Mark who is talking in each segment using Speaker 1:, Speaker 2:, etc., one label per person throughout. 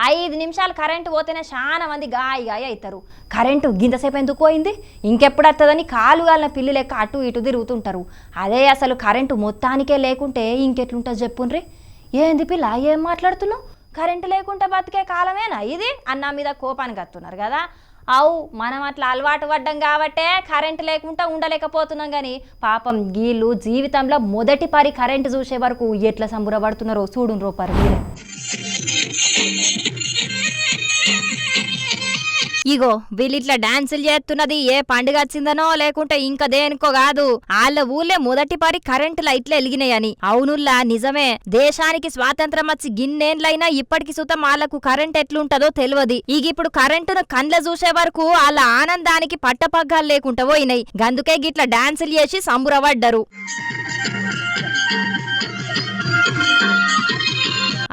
Speaker 1: 5 నిమిషాలు కరెంటు పోతేనే చాలా మంది గాయ అవుతారు. కరెంటు గింతసేపు ఎందుకు పోయింది, ఇంకెప్పుడు వస్తుందని కాలుగాలిన పిల్లి లెక్క అటు ఇటు తిరుగుతుంటారు. అదే అసలు కరెంటు మొత్తానికే లేకుంటే ఇంకెట్లుంటుంది చెప్పుండ్రి. ఏంది పిల్ల ఏం మాట్లాడుతున్నావు, కరెంటు లేకుంటే బతికే కాలమేనా ఇది అన్న మీద కోపానికి వస్తున్నారు కదా. అవు మనం అట్లా అలవాటు పడ్డం కాబట్టే కరెంటు లేకుండా ఉండలేకపోతున్నాం. కానీ పాపం వీళ్ళు జీవితంలో మొదటి పరి కరెంటు చూసే వరకు ఎట్లా సంబురపడుతున్నారో చూడు రూపారు మీరే. ఇగో వీళ్ళిట్లా డాన్సులు చేస్తున్నది ఏ పండుగ వచ్చిందనో లేకుంటే ఇంకా దేనికో కాదు, వాళ్ళ ఊళ్ళే మొదటి పరి కరెంటు లైట్లు వెలిగినాయని. అవునుల్లా నిజమే, దేశానికి స్వాతంత్రం వచ్చి గిన్నేండ్లైనా ఇప్పటికి సుతం వాళ్లకు కరెంట్ ఎట్లుంటదో తెలియదు. ఇప్పుడు కరెంటును కండ్ల చూసే వరకు వాళ్ళ ఆనందానికి పట్టపగ్గాలు లేకుండా పోయినాయి. గందుకే గిట్లా డాన్సులు చేసి సంబురపడ్డరు.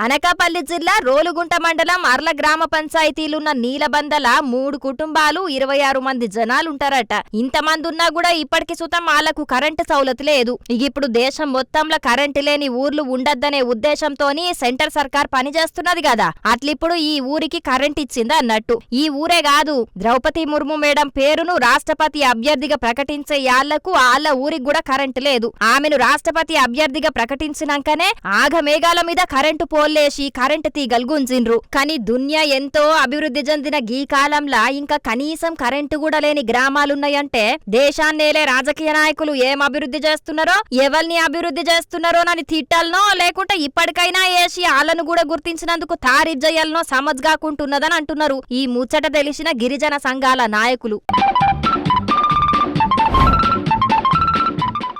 Speaker 1: అనకాపల్లి జిల్లా రోలుగుంట మండలం అర్ల గ్రామ పంచాయతీలున్న నీలబందల 3 కుటుంబాలు 26 మంది జనాలుంటారట. ఇంతమంది ఉన్నా కూడా ఇప్పటికి సుతం వాళ్లకు కరెంటు సౌలత్ లేదు. ఇప్పుడు దేశం మొత్తంలో కరెంటు లేని ఊర్లు ఉండద్దనే ఉద్దేశంతోని సెంటర్ సర్కార్ పనిచేస్తున్నది కదా. అట్లిప్పుడు ఈ ఊరికి కరెంట్ ఇచ్చింది అన్నట్టు. ఈ ఊరే కాదు, ద్రౌపది ముర్ము మేడం పేరును రాష్ట్రపతి అభ్యర్థిగా ప్రకటించే యాళ్లకు వాళ్ళ ఊరికి కూడా కరెంటు లేదు. ఆమెను రాష్ట్రపతి అభ్యర్థిగా ప్రకటించినాకనే ఆగమేఘాల మీద కరెంటు పోల్లేసి కరెంటు తీగలు గుంజిండ్రు. కానీ దునియా ఎంతో అభివృద్ధి చెందిన గీ కాలంలా ఇంకా కనీసం కరెంటు కూడా లేని గ్రామాలున్నాయంటే దేశాన్నేలే రాజకీయ నాయకులు ఏం అభివృద్ధి చేస్తున్నారో, ఎవరిని అభివృద్ధి చేస్తున్నారోనని తిట్టాలనో లేకుంటే ఇప్పటికైనా ఏసి వాళ్ళను కూడా గుర్తించినందుకు తారీఫ్ చేయాలనో సమజ్గాకుంటున్నదని అంటున్నారు ఈ ముచ్చట తెలిసిన గిరిజన సంఘాల నాయకులు.